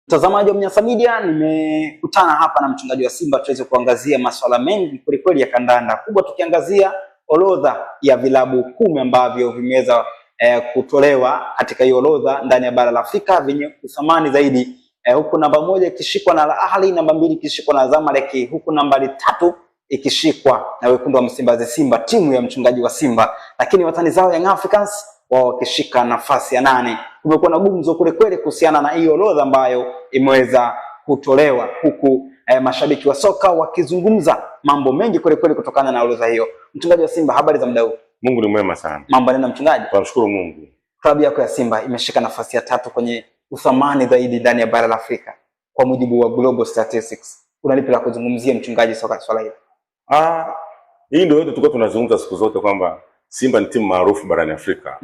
Mtazamaji wa Mnyasa Media, nimekutana hapa na mchungaji wa Simba tuweze kuangazia masuala mengi kweli ya kandanda. Kubwa tukiangazia orodha ya vilabu 10 ambavyo vimeweza kutolewa katika hiyo orodha ndani ya bara la Afrika vyenye thamani zaidi. Huku namba 1 ikishikwa na Al Ahly, namba 2 ikishikwa na Zamalek, huku nambari 3 ikishikwa na wekundu wa Msimbazi Simba, timu ya mchungaji wa Simba. Lakini watani zao Young Africans wao wakishika nafasi ya 8. Kumekuwa na gumzo kweli kuhusiana na hiyo orodha ambayo imeweza kutolewa, huku mashabiki wa soka wakizungumza mambo mengi kweli kutokana na orodha hiyo. Mchungaji wa Simba, habari za muda huu? Mungu ni mwema sana. Mambo yanaenda mchungaji? Tunashukuru Mungu. Klabu yako ya Simba imeshika nafasi ya 3 kwenye uthamani zaidi ndani ya bara la Afrika kwa mujibu wa Global Statistics. Kuna lipi la kuzungumzia mchungaji soka swala hili? Hii ndio yote tulikuwa tunazungumza siku zote kwamba Simba ni timu maarufu barani Afrika.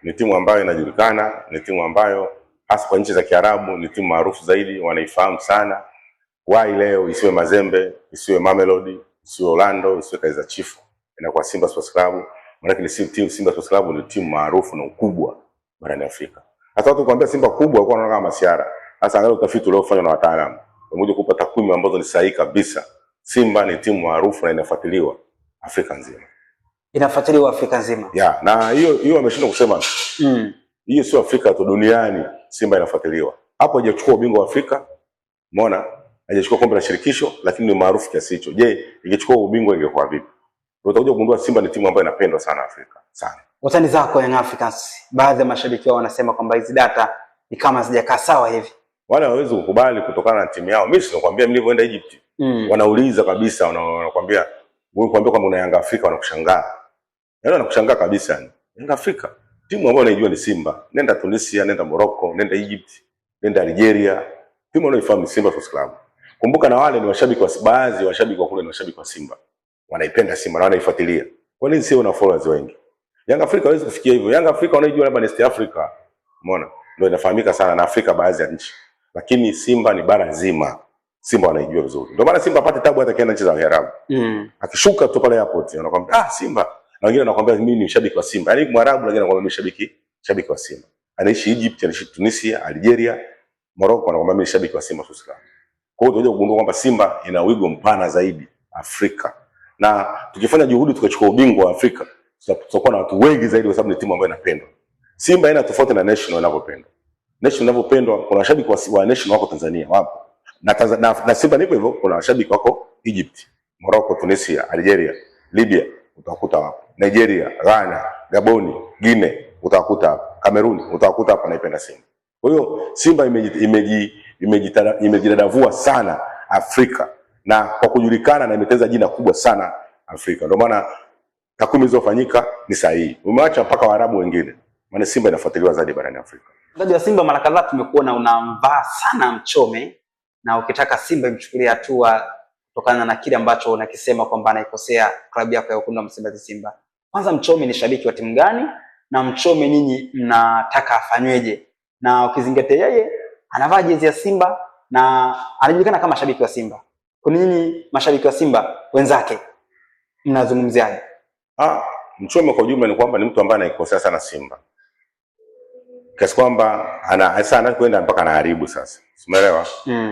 Ni timu ambayo inajulikana, ni timu ambayo hasa kwa nchi za Kiarabu ni timu maarufu zaidi, wanaifahamu sana. Why leo isiwe Mazembe, isiwe Mamelodi, isiwe Orlando, isiwe Kaizer Chiefs, inakuwa Simba Sports Club? Maana ni Simba Sports Club ni timu maarufu na ukubwa barani Afrika. Hata watu kuambia Simba kubwa kwa wanaona kama masiara. Sasa angalau utafiti uliofanywa na wataalamu pamoja kupata takwimu ambazo ni sahihi kabisa. Simba ni timu maarufu na inafuatiliwa Afrika nzima. Inafuatiliwa Afrika nzima. Ya, na hiyo ameshinda kusema. Hiyo sio Afrika tu, duniani Simba inafuatiliwa. Hapo hajachukua ubingwa wa Afrika. Umeona? Hajachukua kombe la shirikisho, lakini ni maarufu kiasi hicho. Je, ingechukua ubingwa ingekuwa vipi? Utakuja kugundua Simba ni timu ambayo inapendwa sana Afrika. Sana. Watani zako Young Africans, baadhi ya mashabiki wao wanasema kwamba hizi data ni kama hazijakaa sawa hivi. Wale hawawezi kukubali kutokana na timu yao. Mimi sinakwambia nilivyoenda Egypt. Wanauliza kabisa, wanakuambia wewe kwambia kama una Yanga Afrika wanakushangaa. Yaani wanakushangaa kabisa yani. Yanga Afrika, timu ambayo unaijua ni Simba. Nenda Tunisia, nenda Morocco, nenda Egypt, nenda Algeria. Timu unaoifahamu Simba Sports Club. Kumbuka na wale ni washabiki wa baadhi, washabiki wa kule ni washabiki wa Simba. Wanaipenda Simba na wanaifuatilia. Kwa nini sio na followers wengi? Yanga Afrika hawezi kufikia hivyo. Yanga Afrika wanaijua labda ni East Africa. Umeona? Ndio inafahamika sana na Afrika baadhi ya nchi. Lakini Simba ni bara nzima. Simba wanaijua vizuri. Ndio maana Simba apate tabu hata kienda nchi za Kiarabu. Akishuka tu pale airport anakuambia Simba. Na wengine wanakuambia mimi ni mshabiki wa Simba. Yaani Mwarabu lakini anakuambia mimi shabiki wa Simba. Anaishi Egypt, anaishi Tunisia, Algeria, Morocco, anakuambia mimi shabiki wa Simba Sports Club. Kwa hiyo tunajua kugundua kwamba Simba ina wigo mpana zaidi Afrika. Na tukifanya juhudi tukachukua ubingwa wa Afrika, tutakuwa na watu wengi zaidi kwa sababu ni timu ambayo inapendwa. Simba ina tofauti na National inavyopendwa. National inavyopendwa, kuna washabiki wa National wako Tanzania wapo. Na Simba nipo hivyo, kuna washabiki wako Egypt, Morocco, Tunisia, Algeria, Libya utakuta hapo. Nigeria, Ghana, Gaboni, Guinea utakuta hapo. Cameroon utakuta hapo, naipenda Simba. Kwa hiyo Simba imejidadavua sana Afrika na kwa kujulikana na imeteza jina kubwa sana Afrika. Ndio maana takwimu zilizofanyika ni sahihi. Umeacha mpaka Waarabu wengine. Maana Simba inafuatiliwa zaidi barani Afrika. Mchezaji wa Simba mara kadhaa tumekuona unamvaa sana Mchome na ukitaka Simba imchukulie hatua kutokana na kile ambacho unakisema kwamba anaikosea klabu yako ya wekundu wa Msimbazi Simba. Kwanza Mchome ni shabiki wa timu gani na Mchome ninyi mnataka afanyweje? Na ukizingatia yeye anavaa jezi ya Simba na anajulikana kama shabiki wa Simba. Kwa nini mashabiki wa Simba wenzake mnazungumziaje? Mchome kwa ujumla ni kwamba ni mtu ambaye anaikosea sana Simba. Kiasi kwamba sana kwenda mpaka anaharibu sasa. Umeelewa?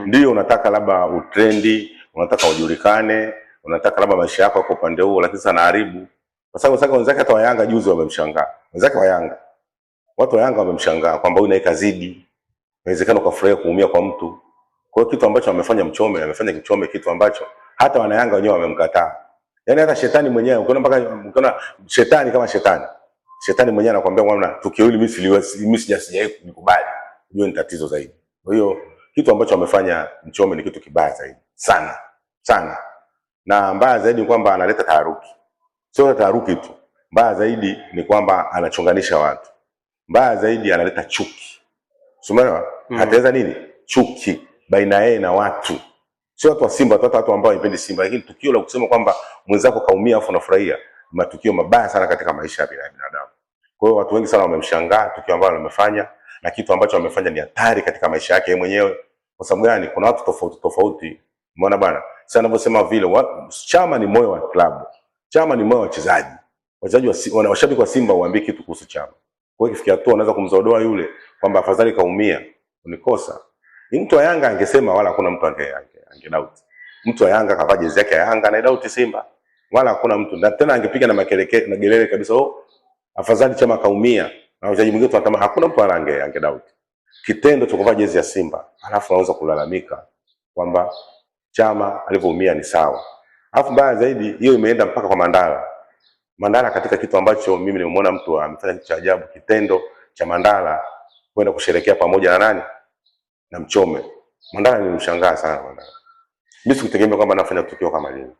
Ndio unataka labda utrendi, unataka ujulikane, unataka labda maisha yako yako upande huo, lakini sana anaharibu. Kwa sababu wenzake hata wa Yanga juzi wamemshangaa. Wenzake wa Yanga. Watu wa Yanga wamemshangaa kwamba huyu naika zidi. Inawezekana ukafurahia kuumia kwa mtu. Kwa hiyo kitu ambacho amefanya Mchome kitu ambacho hata wana Yanga wenyewe wamemkataa. Yaani hata shetani mwenyewe ukiona shetani kama shetani. Shetani mwenyewe anakuambia kwamba tukio hili mimi sijai kukubali. Hiyo ni tatizo zaidi. Kwa hiyo kitu ambacho amefanya Mchome ni kitu kibaya zaidi. Sana. Na mbaya zaidi ni kwamba analeta taharuki. Sio taharuki tu. Mbaya zaidi ni kwamba anachonganisha watu. Mbaya zaidi analeta chuki. Umeelewa? Ataweza nini? Chuki baina yeye na watu. Sio watu wa Simba, watu ambao wanaipenda Simba, lakini tukio la kusema kwamba mwenzako kaumia afu unafurahia, matukio mabaya sana katika maisha ya binadamu. Kwa hiyo watu wengi sana wamemshangaa tukio ambalo amefanya, na kitu ambacho amefanya ni hatari katika maisha yake mwenyewe. Kwa sababu gani? Kuna watu tofauti. Umeona bwana? Sasa anavyosema vile, chama ni moyo wa klabu. Chama ni moyo wa wachezaji. Washabiki wa Simba waambie kitu kuhusu chama. Kwa hiyo ikifikia hatua anaweza kumzodoa yule kwamba afadhali kaumia unikosa. Mtu wa Yanga angesema wala hakuna mtu doubt. Mtu wa Yanga kavaa jezi yake ya Yanga na doubt Simba. Wala hakuna mtu. Na tena angepiga na makelele na gelele kabisa, afadhali Chama kaumia na wachezaji mwingine tunatama, hakuna mtu ange doubt. Kitendo cha kuvaa jezi ya Simba, alafu anaanza kulalamika kwamba Chama alivyoumia ni sawa. Alafu mbaya zaidi hiyo imeenda mpaka kwa Mandala. Mandala katika kitu ambacho mimi nimemwona mtu amefanya kitu cha ajabu, kitendo cha Mandala kwenda kusherehekea pamoja na nani? Na Mchome. Mandala nilimshangaa sana Mandala. Mimi sikutegemea kwamba anafanya tukio kama hili.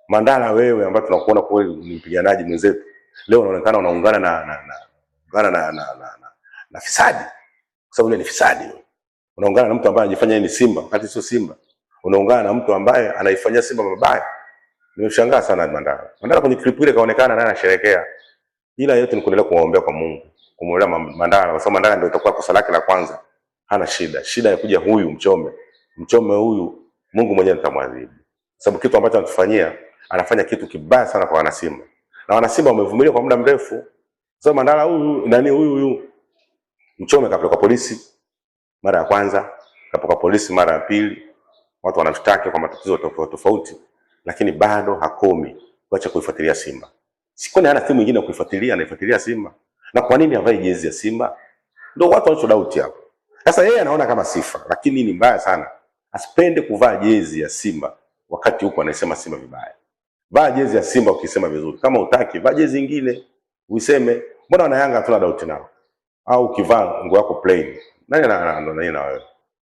Mandala, wewe ambaye tunakuona kweli ni mpiganaji mwenzetu, leo unaonekana unaungana na fisadi. Kwa sababu ni fisadi. Unaungana na mtu ambaye anajifanya ni Simba, wakati sio Simba. Unaungana na mtu ambaye anaifanyia Simba mabaya. Nimeshangaa sana Mandala. Mandala kwenye clip ile kaonekana naye anasherehekea. Ila yote ni kuendelea kumwombea kwa Mungu. Kumwombea Mandala, kwa sababu Mandala ndio itakuwa kosa lake la kwanza. Hana shida. Shida ya kuja huyu Mchome. Mchome huyu Mungu mwenyewe atamwadhibu. Sababu kitu ambacho anatufanyia, anafanya kitu kibaya sana kwa wana Simba. Na wana Simba wamevumilia kwa muda mrefu. Sasa Mandala huyu Mchome kapelekwa polisi mara ya kwanza, kapelekwa polisi mara ya pili. Watu wanamshtaki kwa matatizo tofauti, lakini bado hakomi kuacha kuifuatilia Simba. Sikoni hana timu nyingine ya kuifuatilia, anaifuatilia Simba. Na kwa nini havai jezi ya Simba? Ndio watu wanacho doubt hapo. Sasa yeye anaona kama sifa, lakini ni mbaya sana. Asipende kuvaa jezi ya Simba wakati huko anasema Simba vibaya. Vaa jezi ya Simba ukisema vizuri. Kama utaki, vaa jezi nyingine uiseme. Mbona wana Yanga hatuna doubt nao? Au ukivaa nguo yako plain. Nani na wewe?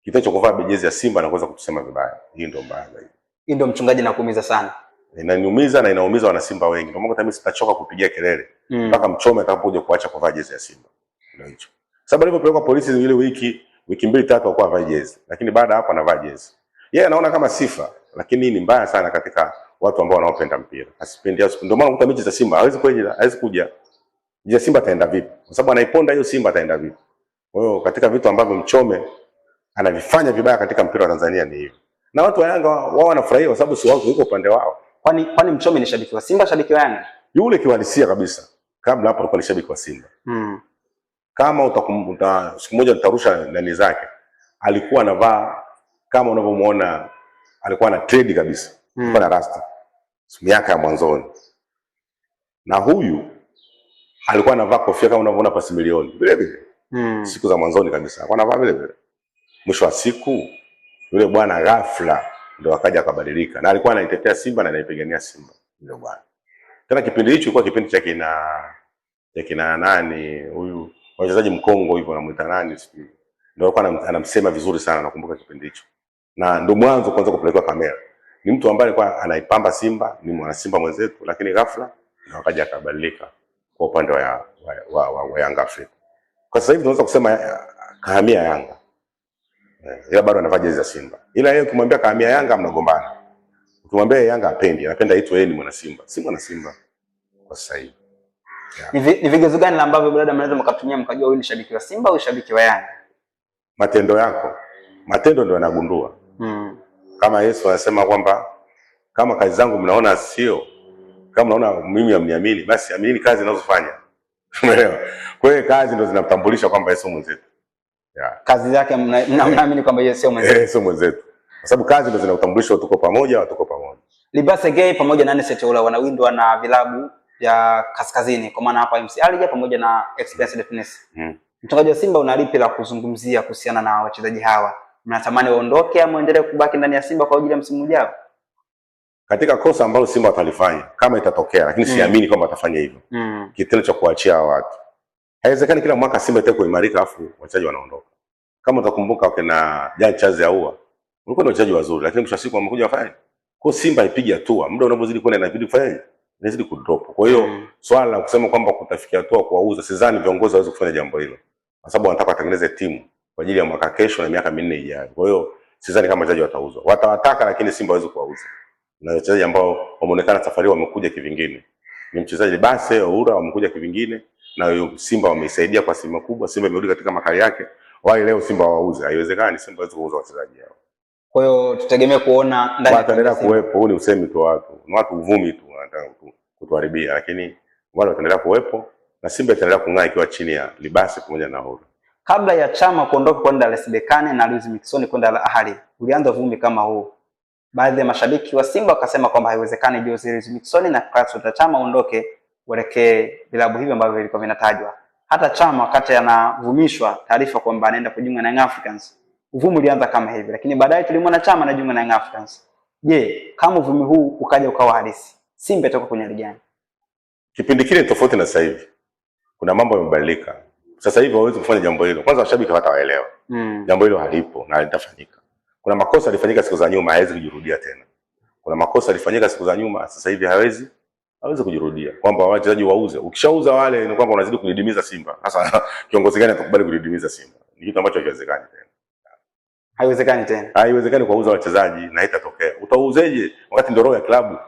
Kitendo cha kuvaa jezi ya Simba na kuweza kutusema vibaya. Hii ndio mbaya zaidi. Hii ndio mchungaji nakuumiza sana. Inaniumiza na inaumiza wana Simba wengi. Kwa maana mimi sitachoka kupigia kelele mpaka Mchome atakapokuja kuacha kuvaa jezi ya Simba. Ndio hicho. Sababu alipopelekwa polisi ile wiki 2-3 alikuwa havai jezi, lakini baada hapo anavaa jezi. Yeye anaona kama sifa, lakini ni mbaya sana katika watu ambao wanaopenda mpira. Asipendi. Ndio maana ukuta mechi za Simba hawezi kuja. Je, Simba ataenda vipi? Kwa sababu anaiponda hiyo Simba ataenda vipi? Kwa hiyo katika vitu ambavyo Mchome anavifanya vibaya katika mpira wa Tanzania ni hiyo. Na watu wa Yanga wao wanafurahia kwa sababu si wao yuko upande wao. Kwani Mchome ni shabiki wa Simba, shabiki wa Yanga? Yule kiwalisia kabisa. Kabla hapo alikuwa ni shabiki wa Simba. Kama siku moja nitarusha ndani zake, alikuwa anavaa kama unavyomuona, alikuwa na trade kabisa. Alikuwa na rasta. Miaka ya mwanzoni. Na huyu alikuwa anavaa kofia kama unavyoona pasi milioni. Vile vile. Siku za mwanzoni kabisa. Alikuwa anavaa vile vile. Mwisho wa siku yule bwana ghafla ndio akaja akabadilika. Na alikuwa anaitetea Simba na anaipigania Simba. Ndio bwana. Tena kipindi hicho ilikuwa kipindi cha kina nani huyu wachezaji mkongo hivyo anamuita nani sijui. Ndio alikuwa anamsema vizuri sana, nakumbuka kipindi hicho. Na ndio mwanzo kwanza kupelekwa kamera. Ni mtu ambaye alikuwa anaipamba Simba, ni mwana Simba mwenzetu, lakini ghafla ndio akaja akabadilika kwa upande wa Yanga Afrika. Kwa sasa hivi tunaweza kusema kahamia Yanga. Ila bado anavaa jezi ya Simba. Ila yeye ukimwambia kahamia Yanga mnagombana. Ukimwambia Yanga apendi, anapenda aitwe yeye ni mwana Simba. Si mwana Simba kwa sasa hivi. Ni vigezo gani ambavyo brother mnaweza mkatumia mkajua huyu ni shabiki wa Simba au shabiki wa Yanga? Matendo yako. Matendo ndio yanagundua. Kama Yesu anasema kwamba kama kazi zangu mnaona sio, kama mnaona mimi hamniamini, basi amini kazi ninazofanya. Umeelewa? Kwa hiyo kazi ndio zinamtambulisha kwamba Yesu mwenzetu. Kazi yake mnaamini kwamba Yesu mwenzetu. Yesu mwenzetu. Kwa sababu kazi ndio zinautambulisha tuko pamoja. Libase Gay pamoja na Anicet Ola wanawindwa na vilabu ya kaskazini kwa maana hapa MC Alger pamoja na Experience Defense. Mchungaji wa Simba una lipi la kuzungumzia kuhusiana na wachezaji hawa? Mnatamani waondoke au muendelee kubaki ndani ya Simba kwa ajili ya msimu ujao? Katika kosa ambalo Simba watalifanya kama itatokea, lakini siamini kwamba watafanya hivyo. Kitendo cha kuachia watu. Haiwezekani kila mwaka Simba itakuwa imarika afu wachezaji wanaondoka. Kama utakumbuka wakina Jan Chaze Ahoua, walikuwa ni wachezaji wazuri lakini mwisho wa siku wamekuja wafanye. Kwa Simba ipige hatua, muda unapozidi kwenda inabidi kufanya inazidi kudrop. Kwa hiyo swala la kusema kwamba kutafikia hatua kuwauza, sidhani viongozi waweze kufanya jambo hilo. Kwa sababu wanataka watengeneze timu kwa ajili ya mwaka kesho na miaka 4 ijayo. Kwa hiyo sidhani kama wachezaji watauzwa. Watawataka lakini Simba hawezi kuwauza. Na wachezaji ambao wameonekana safari wamekuja kivingine. Ni mchezaji Base Oura wamekuja kivingine na Simba wameisaidia kwa asilimia kubwa. Simba imerudi katika makali yake. Wale leo Simba wauze. Haiwezekani Simba hawezi kuuza wachezaji hao. Kwa hiyo tutegemea kuona ndani wataendelea kuwepo. Huu ni usemi tu watu. Ni watu uvumi tu wanataka kutuharibia, lakini wale wataendelea kuwepo na Simba itaendelea kung'aa ikiwa chini ya Libase pamoja na Oura. kabla ya Chama kuondoka kwenda RS Berkane na Luis Miquissone kwenda Al Ahly, ulianza uvumi kama huu. Baadhi ya mashabiki wa Simba wakasema kwamba haiwezekani Jose Luis Miquissone na Clatous Chama aondoke uelekee vilabu hivi ambavyo vilikuwa vinatajwa. Hata Chama wakati anavumishwa taarifa kwamba anaenda kujiunga na Young Africans, uvumi ulianza kama hivi, lakini baadaye tulimwona Chama anajiunga na Young Africans. Je, kama uvumi huu ukaja ukawa halisi, Simba itakuwa kwenye hali gani? Kipindi kile tofauti na sasa hivi. Kuna mambo yamebadilika. Sasa hivi hawezi kufanya jambo hilo. Kwanza washabiki hawataelewa. Jambo hilo halipo na litafanyika. Kuna makosa yalifanyika siku za nyuma, hawezi kujirudia tena. Kuna makosa yalifanyika siku za nyuma, sasa hivi hawezi kujirudia. Kwamba wachezaji wauze. Ukishauza wale ni kwamba unazidi kudidimiza Simba. Sasa kiongozi gani atakubali kudidimiza Simba? Ni kitu ambacho hakiwezekani tena. Haiwezekani tena. Haiwezekani kuuza wachezaji na haitatokea. Utauzeje wakati ndio roho ya klabu?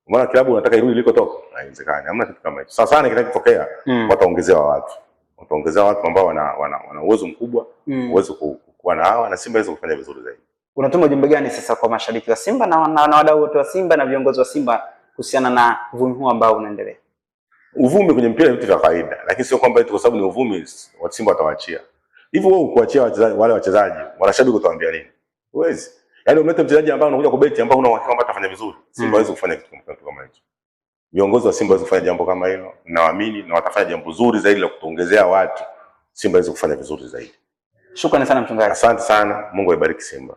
Maana klabu unataka irudi ilikotoka? Haiwezekani. Hamna kitu kama hicho. Sasa sana kinachotokea wataongezewa watu. Wataongezewa watu ambao wana uwezo mkubwa, uwezo kuwa na hawa na Simba iweze kufanya vizuri zaidi. Unatuma ujumbe gani sasa kwa mashabiki wa Simba na wadau wote wa Simba na viongozi wa Simba kuhusiana na uvumi huu ambao unaendelea? Uvumi kwenye mpira ni vitu vya kawaida, lakini sio kwamba eti kwa sababu ni uvumi wa Simba watawaachia. Hivyo wewe kuachia wale wachezaji, wanashabiki utawaambia nini? Huwezi. Yaani umlete mchezaji ambaye unakuja kubeti ambao una uhakika kwamba atafanya vizuri. Simba hawezi kufanya kitu kama hicho. Viongozi wa Simba hawezi kufanya jambo kama hilo. Naamini na watafanya jambo zuri zaidi la kutuongezea watu. Simba hawezi kufanya vizuri zaidi. Shukrani sana mchungaji. Asante sana. Mungu aibariki Simba.